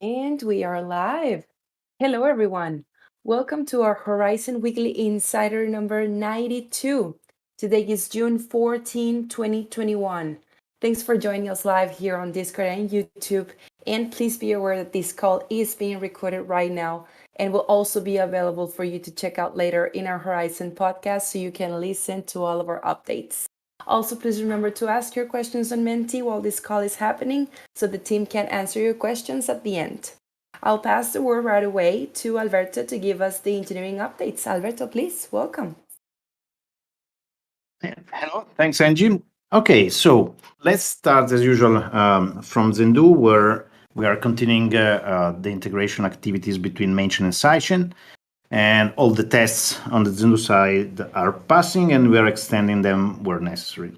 And we are live. Hello, everyone. Welcome to our Horizen Weekly Insider number 92. Today is June 14, 2021. Thanks for joining us live here on Discord and YouTube. And please be aware that this call is being recorded right now and will also be available for you to check out later in our Horizen podcast so you can listen to all of our updates. Also, please remember to ask your questions on Menti while this call is happening so the team can answer your questions at the end. I'll pass the word right away to Alberto to give us the engineering updates. Alberto, please, welcome. Hello, thanks, Angie. Okay, so let's start as usual from Zendu, where we are continuing the integration activities betwin mainchain and sidechain. And all the tests on the Zendu side are passing, and we are extending them where necessary.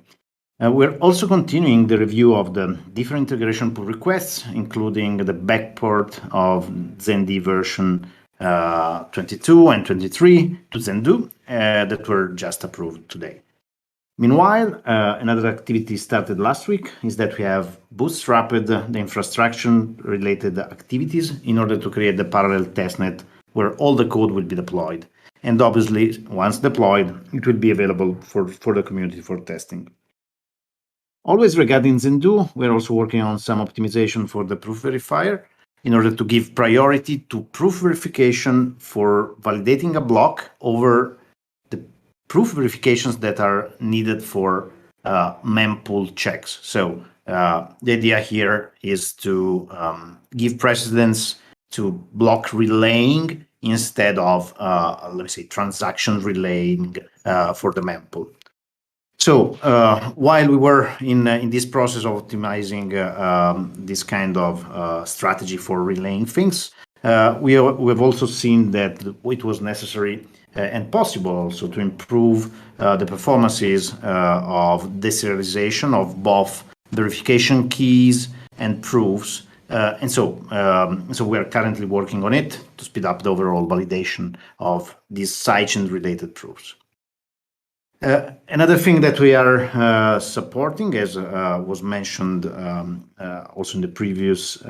We're also continuing the review of the different integration pull requests, including the backport of Zendy version 22 and 23 to Zendu that were just approved today. Meanwhile, another activity started last week is that we have bootstrapped the infrastructure-related activities in order to create the parallel testnet where all the code will be deployed. And obviously, once deployed, it will be available for the community for testing. Always regarding Zendu, we're also working on some optimization for the proof verifier in order to give priority to proof verification for validating a block over proof verifications that are needed for mempool checks. So the idea here is to give precedence to block relaying instead of, let's say, transaction relaying for the mempool. So while we were in this process of optimizing this kind of strategy for relaying things, we have also seen that it was necessary and possible also to improve the performances of deserialization of both verification keys and proofs. And so we are currently working on it to speed up the overall validation of these sidechain related proofs. Another thing that we are supporting, as was mentioned also in the previous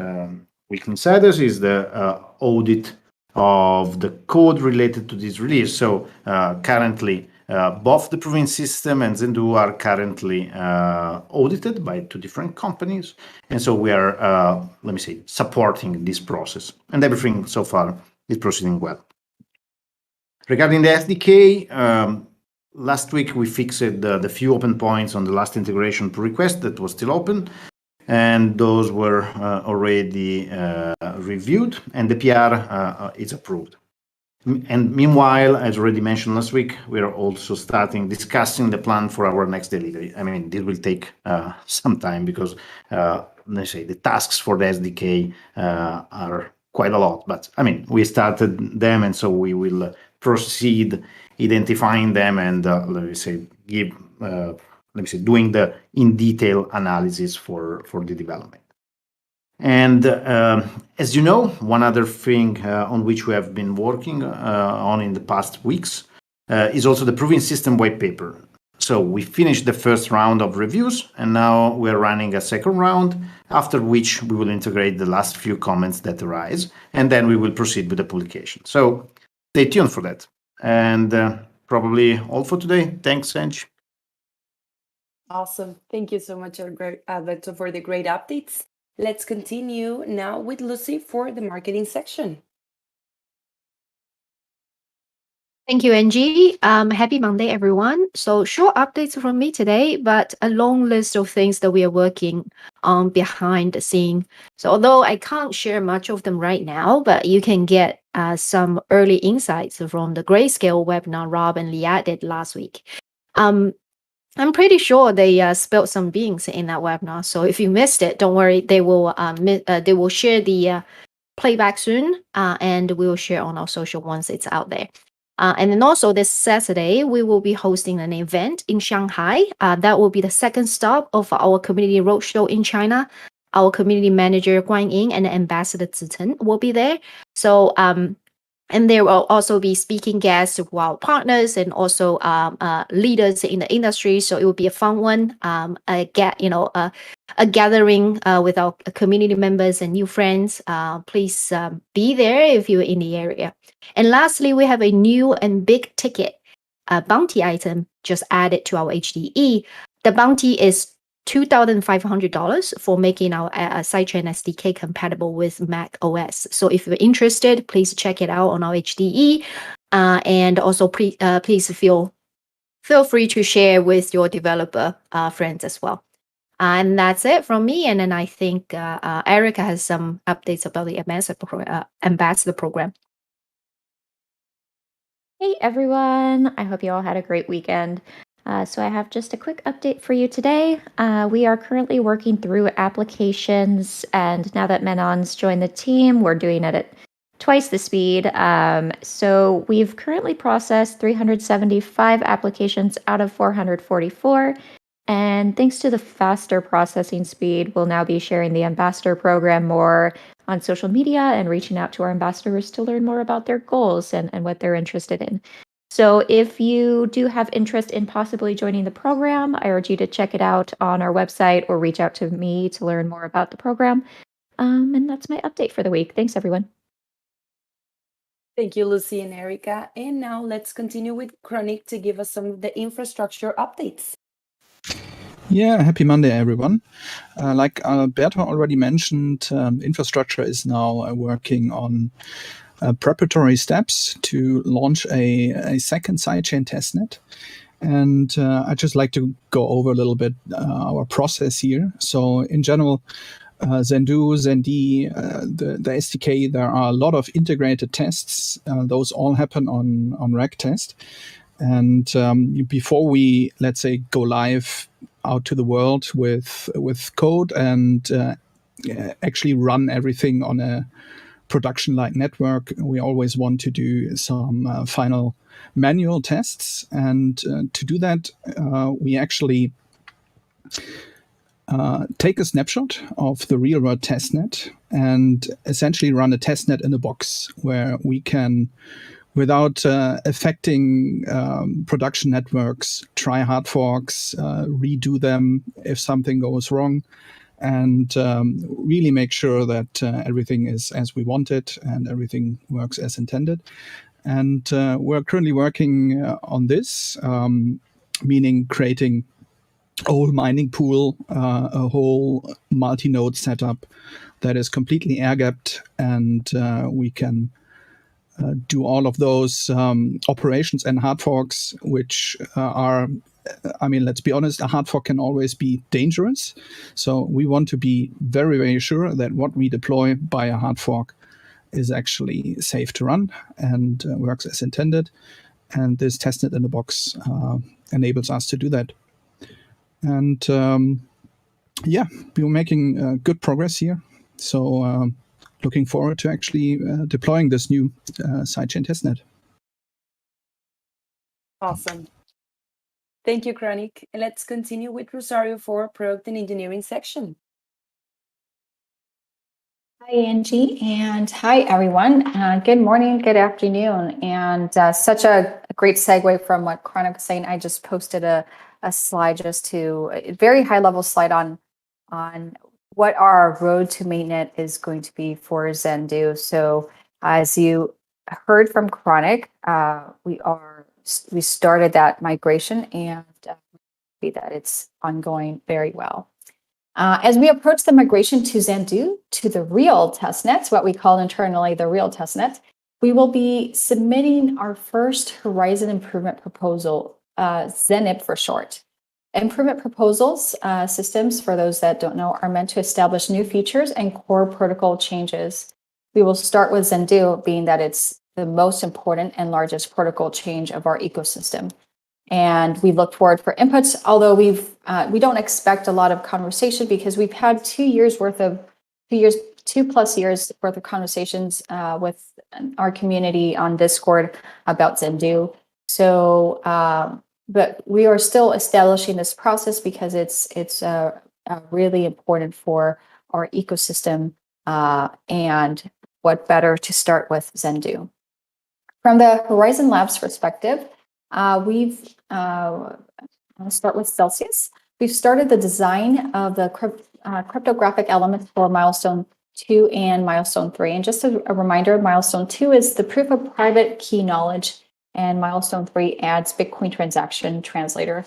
Weekly Insiders, is the audit of the code related to this release. So currently, both the proving system and Zendu are currently audited by two different companies. And so we are, let me say, supporting this process. And everything so far is proceeding well. Regarding the SDK, last week we fixed the few open points on the last integration pull request that was still open. And those were already reviewed, and the PR is approved. And meanwhile, as already mentioned last week, we are also starting discussing the plan for our next delivery. I mean, this will take some time because, let's say, the tasks for the SDK are quite a lot. But I mean, we started them, and so we will proceed identifying them and, let me say, doing the in detail analysis for the development. And as you know, one other thing on which we have been working on in the past weeks is also the proving system white paper. So we finished the first round of reviews, and now we're running a second round, after which we will integrate the last few comments that arise, and then we will proceed with the publication. So stay tuned for that. And probably all for today. Thanks, Ange. Awesome. Thank you so much, Alberto, for the great updates. Let's continue now with Lucy for the marketing section. Thank you, Angie. Happy Monday, everyone. So short updates from me today, but a long list of things that we are working on behind the scene. So although I can't share much of them right now, but you can get some early insights from the Grayscale webinar Rob and Liat did last week. I'm pretty sure they spilled some beans in that webinar. So if you missed it, don't worry. They will share the playback soon, and we will share on our social once it's out there. And then also this Saturday, we will be hosting an event in Shanghai. That will be the second stop of our community roadshow in China. Our community manager Guan Ying and Ambassador Ziten will be there. So And there will also be speaking guests with our partners and also leaders in the industry. So it will be a fun one. A gathering with our community members and new friends. Please be there if you're in the area. And lastly, we have a new and big ticket bounty item just added to our HDE. The bounty is $2,500 for making our sidechain SDK compatible with Mac OS. So if you're interested, please check it out on our HDE. And also please feel free to share with your developer friends as well. And that's it from me. And then I think Erica has some updates about the ambassador program. Hey everyone, I hope you all had a great weekend. So I have just a quick update for you today. We are currently working through applications, and now that Menon's joined the team, we're doing it at twice the speed. So we've currently processed 375 applications out of 444. And thanks to the faster processing speed, we'll now be sharing the ambassador program more on social media and reaching out to our ambassadors to learn more about their goals and what they're interested in. So if you do have interest in possibly joining the program, I urge you to check it out on our website or reach out to me to learn more about the program. And that's my update for the week. Thanks, everyone. Thank you, Lucy and Erica. And now let's continue with Chronic to give us some of the infrastructure updates. Yeah, happy Monday, everyone. Like Alberto already mentioned, infrastructure is now working on preparatory steps to launch a second sidechain testnet. And I'd just like to go over a little bit our process here. So in general, Zendu, Zendi, the SDK, there are a lot of integrated tests. Those all happen on reg test. And before we, let's say, go live out to the world with code and actually run everything on a production-like network, we always want to do some final manual tests. And to do that, we actually take a snapshot of the real-world testnet and essentially run a testnet in a box where we can, without affecting production networks, try hard forks, redo them if something goes wrong, and really make sure that everything is as we want it and everything works as intended. And we're currently working on this, meaning creating a whole mining pool, a whole multi-node setup that is completely air-gapped, and we can do all of those operations and hard forks, which are, I mean, let's be honest, a hard fork can always be dangerous. So we want to be very, very sure that what we deploy by a hard fork is actually safe to run and works as intended. And this testnet in the box enables us to do that. And yeah, we're making good progress here. So looking forward to actually deploying this new sidechain testnet. Awesome. Thank you, Chronic. Let's continue with Rosario for product and engineering section. Hi, Angie, and hi, everyone. Good morning, good afternoon. And such a great segue from what Chronic was saying. I just posted a slide, just to a very high level slide on what our road to mainnet is going to be for Zendu. So as you heard from Chronic, we started that migration, and that it's ongoing very well. As we approach the migration to Zendu, to the real testnets, what we call internally the real testnet, we will be submitting our first Horizen improvement proposal, ZenIP for short. Improvement proposals systems, for those that don't know, are meant to establish new features and core protocol changes. We will start with Zendu, being that it's the most important and largest protocol change of our ecosystem. And we look forward for inputs, although we don't expect a lot of conversation, because we've had 2 plus years worth of conversations with our community on Discord about Zendu. So, but we are still establishing this process because it's really important for our ecosystem, and what better to start with Zendu. From the Horizen Labs perspective, I'll start with Celsius. We've started the design of the cryptographic elements for milestone 2 and milestone 3. And just a reminder, milestone 2 is the proof of private key knowledge, and milestone 3 adds Bitcoin transaction translator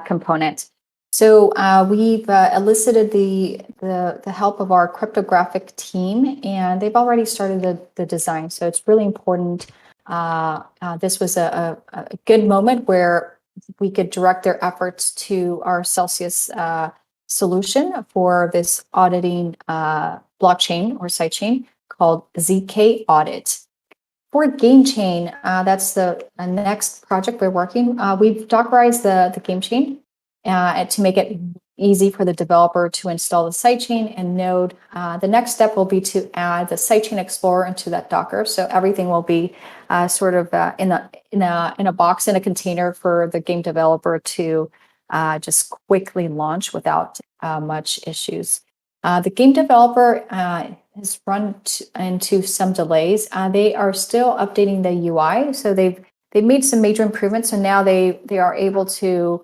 component. So we've elicited the help of our cryptographic team, and they've already started the design. So it's really important. This was a good moment where we could direct their efforts to our Celsius solution for this auditing blockchain or sidechain called ZK Audit. For Game Chain, that's the next project we're working. We've Dockerized the Game Chain to make it easy for the developer to install the sidechain and node. The next step will be to add the sidechain explorer into that Docker, so everything will be sort of in a box, in a container for the game developer to just quickly launch without much issues. The game developer has run into some delays. They are still updating the UI, so they've made some major improvements. So now they are able to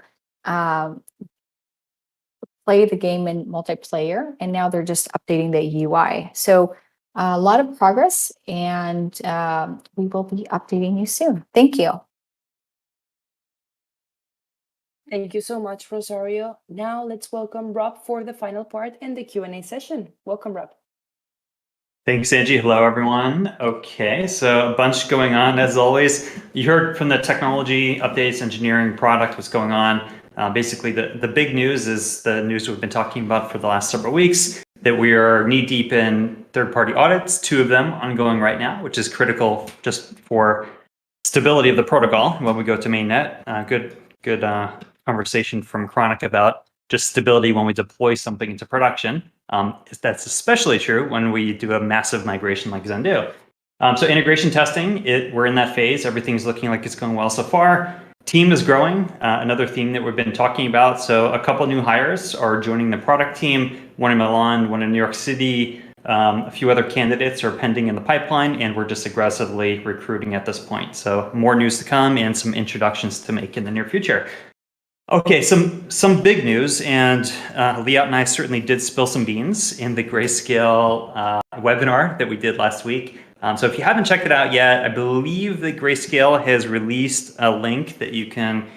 play the game in multiplayer, and now they're just updating the UI. So a lot of progress, and we will be updating you soon. Thank you. Thank you so much, Rosario. Now let's welcome Rob for the final part in the Q&A session. Welcome, Rob. Thanks, Angie. Hello, everyone. Okay, so a bunch going on as always. You heard from the technology updates, engineering, product, what's going on. Basically, the big news is the news we've been talking about for the last several weeks, that we are knee-deep in third-party audits, 2 of them ongoing right now, which is critical just for stability of the protocol when we go to mainnet. Good conversation from Chronic about just stability when we deploy something into production. That's especially true when we do a massive migration like Zendoo. So integration testing, we're in that phase. Everything's looking like it's going well so far. Team is growing, another theme that we've been talking about. So a couple new hires are joining the product team, one in Milan, one in New York City. A few other candidates are pending in the pipeline, and we're just aggressively recruiting at this point. So more news to come and some introductions to make in the near future. Okay, some big news, and Liat and I certainly did spill some beans in the Grayscale webinar that we did last week. So if you haven't checked it out yet, I believe that Grayscale has released a link that you can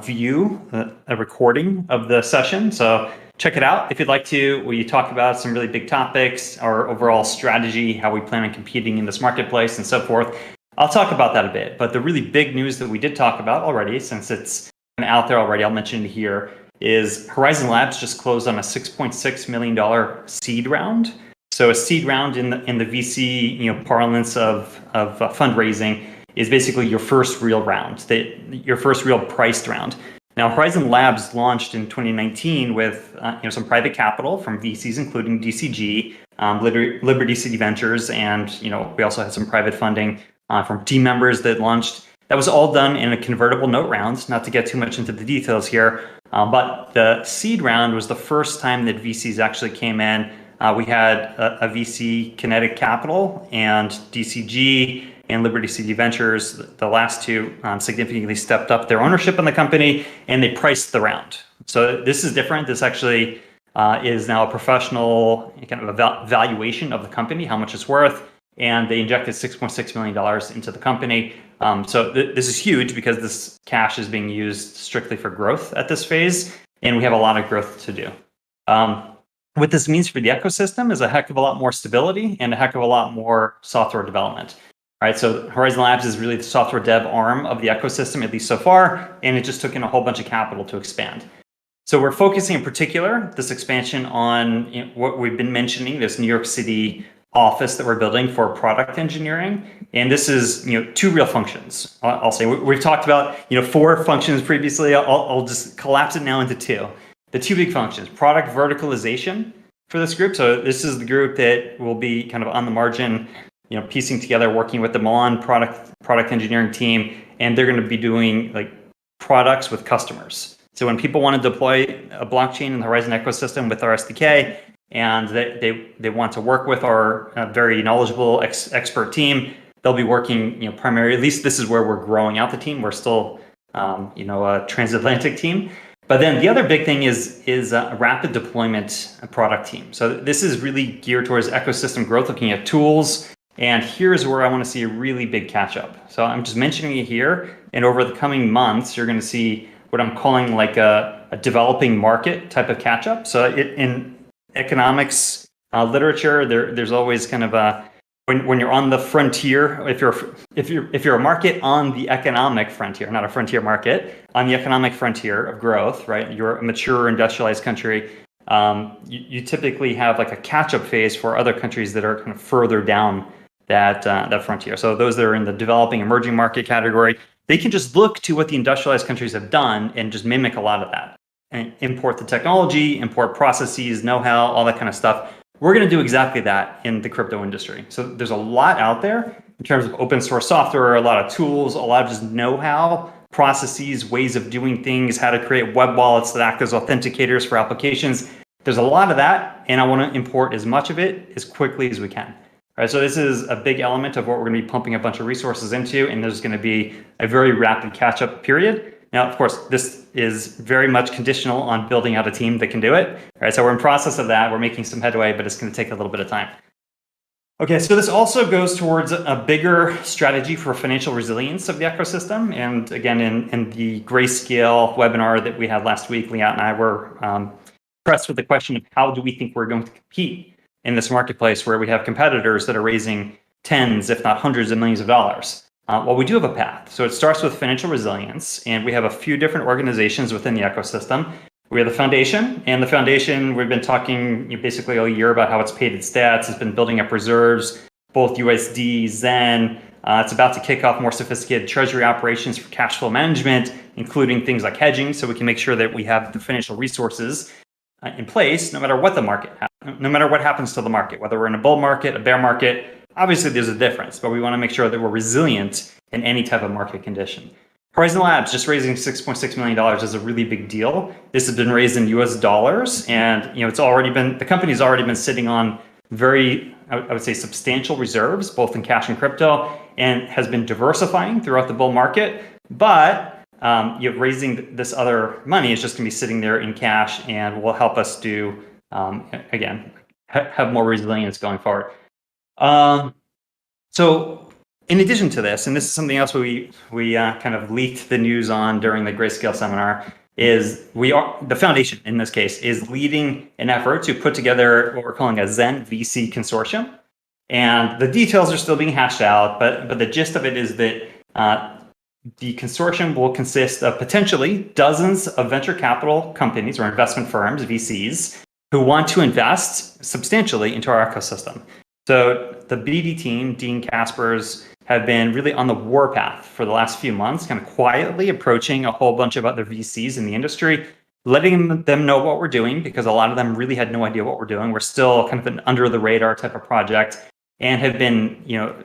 view a recording of the session. So check it out if you'd like to. We talk about some really big topics, our overall strategy, how we plan on competing in this marketplace, and so forth. I'll talk about that a bit. But the really big news that we did talk about already, since it's out there already, I'll mention it here, is Horizen Labs just closed on a $6.6 million seed round. So a seed round in the VC parlance of fundraising is basically your first real round, your first real priced round. Now, Horizen Labs launched in 2019 with some private capital from VCs, including DCG, Liberty City Ventures, and we also had some private funding from team members that launched. That was all done in a convertible note round, not to get too much into the details here, but the seed round was the first time that VCs actually came in. We had a VC, Kinetic Capital, and DCG and Liberty City Ventures. The last two significantly stepped up their ownership in the company, and they priced the round. So this is different. This actually is now a professional kind of valuation of the company, how much it's worth, and they injected $6.6 million into the company. So this is huge because this cash is being used strictly for growth at this phase, and we have a lot of growth to do. What this means for the ecosystem is a heck of a lot more stability and a heck of a lot more software development. Right, so Horizen Labs is really the software dev arm of the ecosystem, at least so far, and it just took in a whole bunch of capital to expand. So we're focusing in particular this expansion on what we've been mentioning, this New York City office that we're building for product engineering, and this is 2 real functions. I'll say we've talked about 4 functions previously. I'll just collapse it now into 2. The 2 big functions: product verticalization for this group. So this is the group that will be kind of on the margin, piecing together, working with the Milan product engineering team, and they're going to be doing like products with customers. So when people want to deploy a blockchain in the Horizen ecosystem with our SDK, and they want to work with our very knowledgeable expert team, they'll be working, primarily, at least this is where we're growing out the team. We're still, a transatlantic team. But then the other big thing is a rapid deployment product team. So this is really geared towards ecosystem growth, looking at tools. And here's where I want to see a really big catch up. So I'm just mentioning it here. And over the coming months, you're going to see what I'm calling like a developing market type of catch up. So in economics literature, there's always kind of a, when you're on the frontier, if you're a market on the economic frontier, not a frontier market, on the economic frontier of growth, right? You're a mature industrialized country. You typically have like a catch-up phase for other countries that are kind of further down that frontier. So those that are in the developing emerging market category, they can just look to what the industrialized countries have done and just mimic a lot of that and import the technology, import processes, know-how, all that kind of stuff. We're going to do exactly that in the crypto industry. So there's a lot out there in terms of open source software, a lot of tools, a lot of just know-how, processes, ways of doing things, how to create web wallets that act as authenticators for applications. There's a lot of that, and I want to import as much of it as quickly as we can. All right, so this is a big element of what we're going to be pumping a bunch of resources into, and there's going to be a very rapid catch-up period. Now, of course, this is very much conditional on building out a team that can do it. All right, so we're in process of that. We're making some headway, but it's going to take a little bit of time. Okay, so this also goes towards a bigger strategy for financial resilience of the ecosystem. And again, in the Grayscale webinar that we had last week, Liat and I were pressed with the question of how do we think we're going to compete in this marketplace where we have competitors that are raising tens, if not hundreds of millions of dollars. Well, we do have a path. So it starts with financial resilience, and we have a few different organizations within the ecosystem. We have the foundation, and the foundation, we've been talking basically all year about how it's paid its stats, it's been building up reserves, both USD, Zen. It's about to kick off more sophisticated treasury operations for cash flow management, including things like hedging, so we can make sure that we have the financial resources in place no matter what the market happens, no matter what happens to the market, whether we're in a bull market, a bear market. Obviously, there's a difference, but we want to make sure that we're resilient in any type of market condition. Horizon Labs just raising $6.6 million is a really big deal. This has been raised in US dollars, and the company's already been sitting on very, I would say, substantial reserves, both in cash and crypto, and has been diversifying throughout the bull market. But raising this other money is just going to be sitting there in cash and will help us do, again, have more resilience going forward. So in addition to this, and this is something else we kind of leaked the news on during the Grayscale seminar, is the foundation in this case is leading an effort to put together what we're calling a Zen VC consortium. And the details are still being hashed out, but the gist of it is that the consortium will consist of potentially dozens of venture capital companies or investment firms, VCs, who want to invest substantially into our ecosystem. So the BD team, Dean Kaspers, have been really on the warpath for the last few months, kind of quietly approaching a whole bunch of other VCs in the industry, letting them know what we're doing, because a lot of them really had no idea what we're doing. We're still kind of an under the radar type of project, and have been,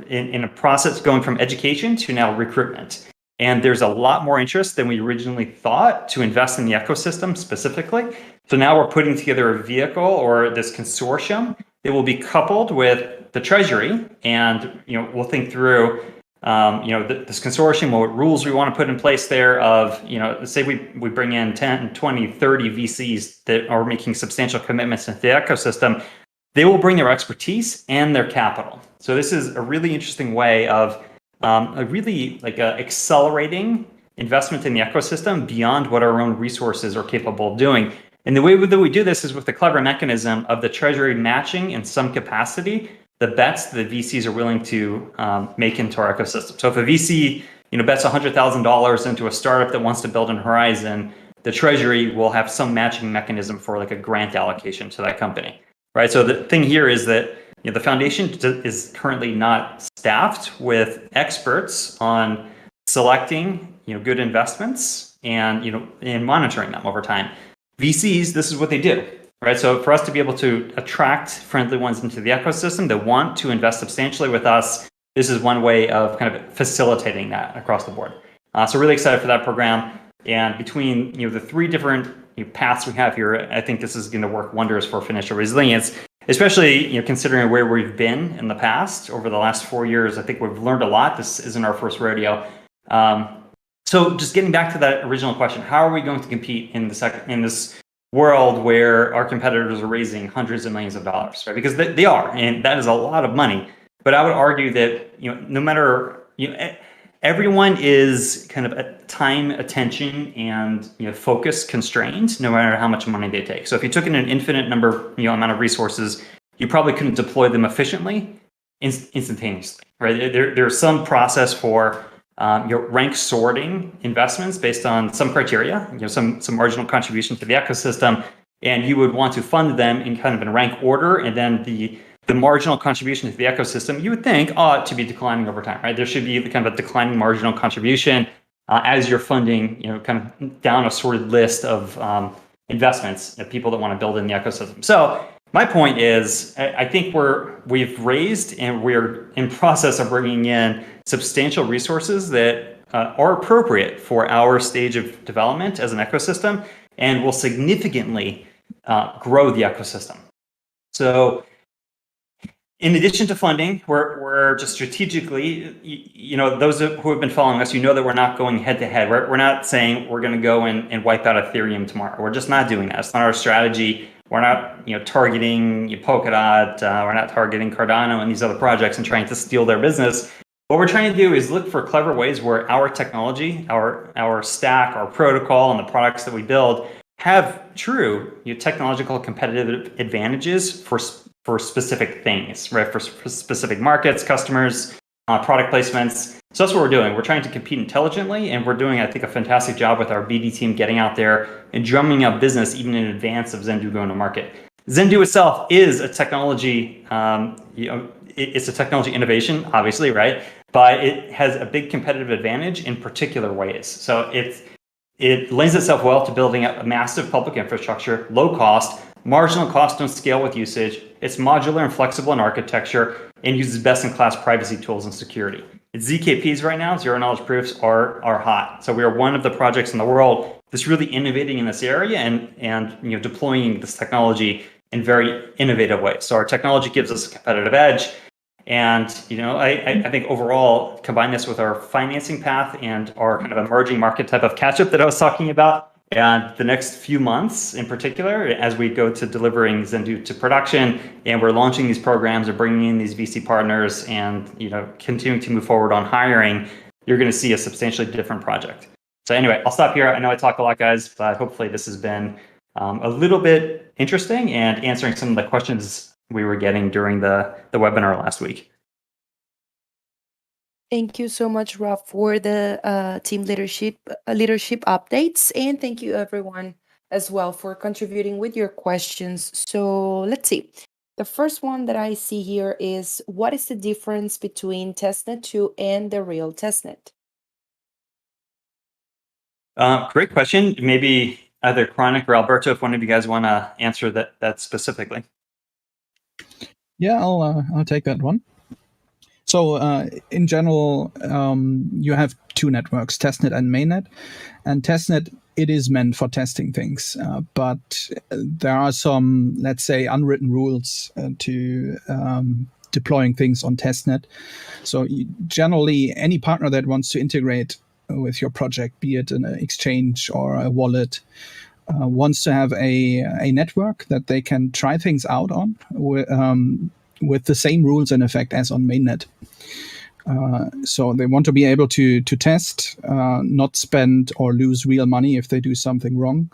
in a process going from education to now recruitment. And there's a lot more interest than we originally thought to invest in the ecosystem specifically. So now we're putting together a vehicle or this consortium that will be coupled with the treasury, and we'll think through this consortium, what rules we want to put in place there of, say we bring in 10, 20, 30 VCs that are making substantial commitments into the ecosystem. They will bring their expertise and their capital. So this is a really interesting way of accelerating investment in the ecosystem beyond what our own resources are capable of doing. And the way that we do this is with the clever mechanism of the treasury matching in some capacity the bets that VCs are willing to make into our ecosystem. So if a VC bets $100,000 into a startup that wants to build an Horizen, the treasury will have some matching mechanism for like a grant allocation to that company, right? So the thing here is that the foundation is currently not staffed with experts on selecting good investments and and monitoring them over time. VCs, this is what they do, right? So for us to be able to attract friendly ones into the ecosystem that want to invest substantially with us, this is one way of kind of facilitating that across the board. So really excited for that program. And between the three different paths we have here, I think this is going to work wonders for financial resilience. especially considering where we've been in the past over the last 4 years. I think we've learned a lot. This isn't our first rodeo. So just getting back to that original question, how are we going to compete in this world where our competitors are raising hundreds of millions of dollars, right? Because they are, and that is a lot of money. But I would argue that no matter everyone is kind of time, attention, and focus constrained, no matter how much money they take. So if you took in an infinite amount of resources, you probably couldn't deploy them efficiently, instantaneously, right? There's some process for rank sorting investments based on some criteria, some marginal contribution to the ecosystem, and you would want to fund them in kind of in rank order, and then the marginal contribution to the ecosystem, you would think, ought to be declining over time, right? There should be kind of a declining marginal contribution as you're funding, kind of down a sorted list of investments of people that want to build in the ecosystem. So my point is, I think we've raised and we're in process of bringing in substantial resources that are appropriate for our stage of development as an ecosystem and will significantly grow the ecosystem. So in addition to funding, we're just strategically, those who have been following us, that we're not going head to head. We're not saying we're going to go and wipe out Ethereum tomorrow. We're just not doing that. It's not our strategy. We're not, targeting Polkadot. We're not targeting Cardano and these other projects and trying to steal their business. What we're trying to do is look for clever ways where our technology, our stack, our protocol, and the products that we build have true technological competitive advantages for specific things, right? For specific markets, customers, product placements. So that's what we're doing. We're trying to compete intelligently, and we're doing, I think, a fantastic job with our BD team getting out there and drumming up business even in advance of Zendoo going to market. Zendoo itself is a technology, it's a technology innovation, obviously, right? But it has a big competitive advantage in particular ways. So it lends itself well to building up a massive public infrastructure, low cost, marginal cost don't scale with usage. It's modular and flexible in architecture and uses best-in-class privacy tools and security. Its ZKPs right now, zero-knowledge proofs, are hot. So we are one of the projects in the world that's really innovating in this area and deploying this technology in very innovative ways. So our technology gives us a competitive edge. And I think overall, combine this with our financing path and our kind of emerging market type of catch-up that I was talking about, and the next few months in particular, as we go to delivering Zendoo to production, and we're launching these programs or bringing in these VC partners and continuing to move forward on hiring, you're going to see a substantially different project. So anyway, I'll stop here. I know I talk a lot, guys, but hopefully this has been a little bit interesting and answering some of the questions we were getting during the webinar last week. Thank you so much, Rob, for the team leadership updates, and thank you everyone as well for contributing with your questions. So let's see. The first one that I see here is, what is the difference between Testnet 2 and the real Testnet? Great question. Maybe either Chronic or Alberto, if one of you guys want to answer that specifically. Yeah, I'll take that one. So in general, you have two networks, Testnet and Mainnet. And Testnet, it is meant for testing things, but there are some, let's say, unwritten rules to deploying things on Testnet. So generally, any partner that wants to integrate with your project, be it an exchange or a wallet, wants to have a network that they can try things out on with the same rules in effect as on Mainnet. So they want to be able to test, not spend or lose real money if they do something wrong.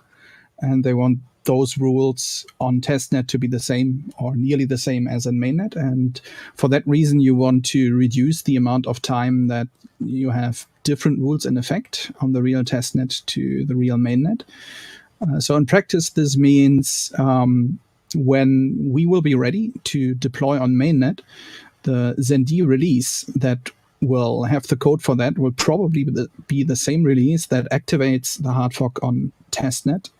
And they want those rules on Testnet to be the same or nearly the same as in Mainnet. And for that reason, you want to reduce the amount of time that you have different rules in effect on the real Testnet to the real Mainnet. So in practice, this means when we will be ready to deploy on Mainnet, the Zendoo release that will have the code for that will probably be the same release that activates the hard fork on Testnet.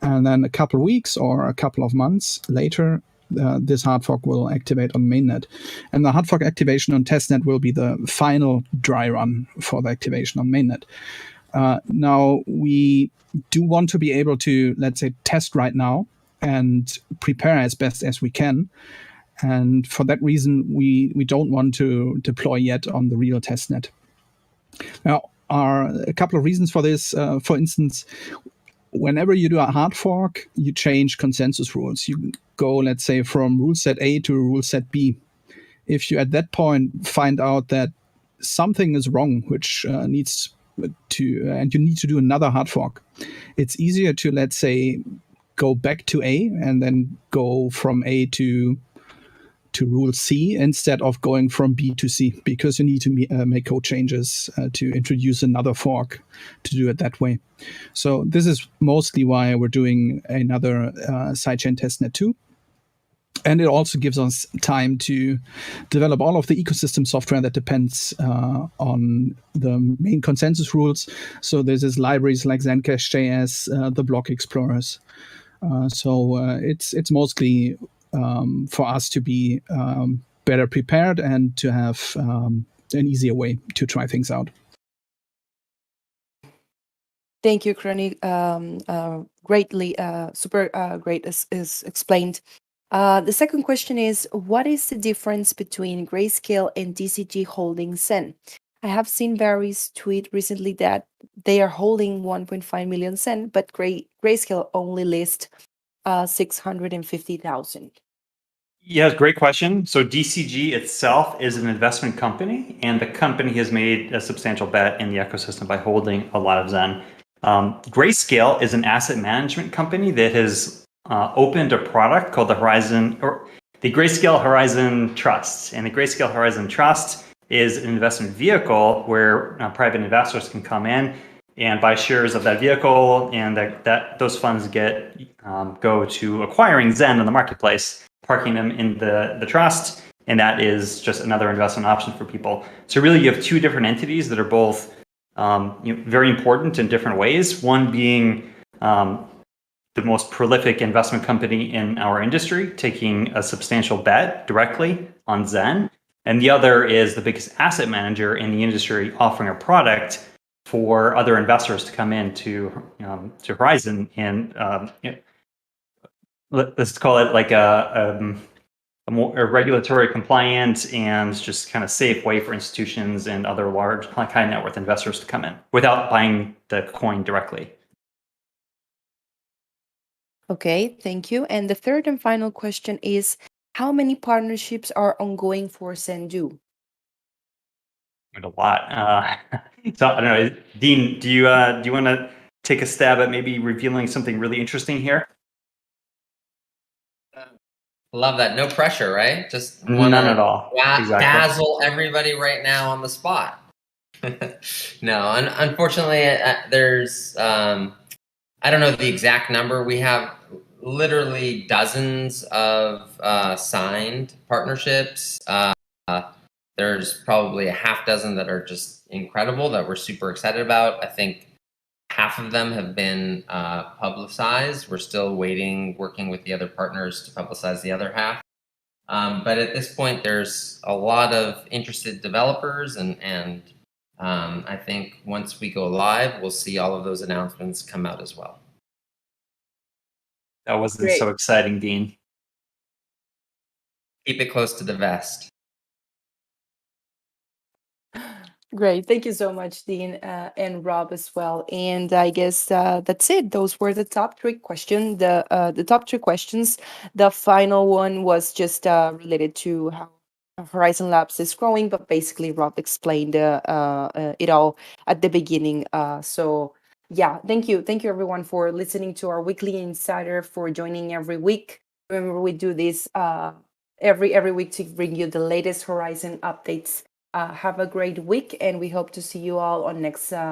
And then a couple of weeks or a couple of months later, this hard fork will activate on Mainnet. And the hard fork activation on Testnet will be the final dry run for the activation on Mainnet. Now, we do want to be able to, let's say, test right now and prepare as best as we can. And for that reason, we don't want to deploy yet on the real testnet. Now, are a couple of reasons for this. For instance, whenever you do a hard fork, you change consensus rules. You go, let's say, from rule set A to rule set B. If you at that point find out that something is wrong, which needs to, and you need to do another hard fork, it's easier to, let's say, go back to A and then go from A to rule C instead of going from B to C, because you need to make code changes to introduce another fork to do it that way. So this is mostly why we're doing another sidechain testnet 2. And it also gives us time to develop all of the ecosystem software that depends on the main consensus rules. So this is libraries like Zencash.js, the block explorers. So it's mostly for us to be better prepared and to have an easier way to try things out. Thank you, Crony. Greatly, super great is explained. The second question is, what is the difference between Grayscale and DCG holding Zen? I have seen Barry's tweet recently that they are holding 1.5 million Zen, but Grayscale only lists 650,000. Yeah, great question. So DCG itself is an investment company, and the company has made a substantial bet in the ecosystem by holding a lot of Zen. Grayscale is an asset management company that has opened a product called the Horizen, or the Grayscale Horizen Trust. And the Grayscale Horizen Trust is an investment vehicle where private investors can come in and buy shares of that vehicle, and that those funds go to acquiring Zen in the marketplace, parking them in the trust, and that is just another investment option for people. So really, you have two different entities that are both very important in different ways. One being the most prolific investment company in our industry, taking a substantial bet directly on Zen, and the other is the biggest asset manager in the industry, offering a product for other investors to come in to Horizen and let's call it like a regulatory compliant and just kind of safe way for institutions and other large high net worth investors to come in without buying the coin directly. Okay, thank you. And the third and final question is, how many partnerships are ongoing for Sendu? A lot. So I don't know, Dean, do you want to take a stab at maybe revealing something really interesting here? Love that. No pressure, right? Just None at all. Exactly. Dazzle everybody right now on the spot. No, unfortunately, there's I don't know the exact number. We have literally dozens of signed partnerships. There's probably a half dozen that are just incredible that we're super excited about. I think half of them have been publicized. We're still working with the other partners to publicize the other half. But at this point, there's a lot of interested developers, and I think once we go live, we'll see all of those announcements come out as well. That wasn't so exciting, Dean. Keep it close to the vest. Great. Thank you so much, Dean, and Rob as well. And I guess that's it. Those were the top three questions. The top three questions. The final one was just related to how Horizen Labs is growing, but basically Rob explained it all at the beginning. So yeah, thank you everyone for listening to our weekly insider, for joining every week. Remember, we do this every week to bring you the latest Horizen updates. Have a great week, and we hope to see you all on next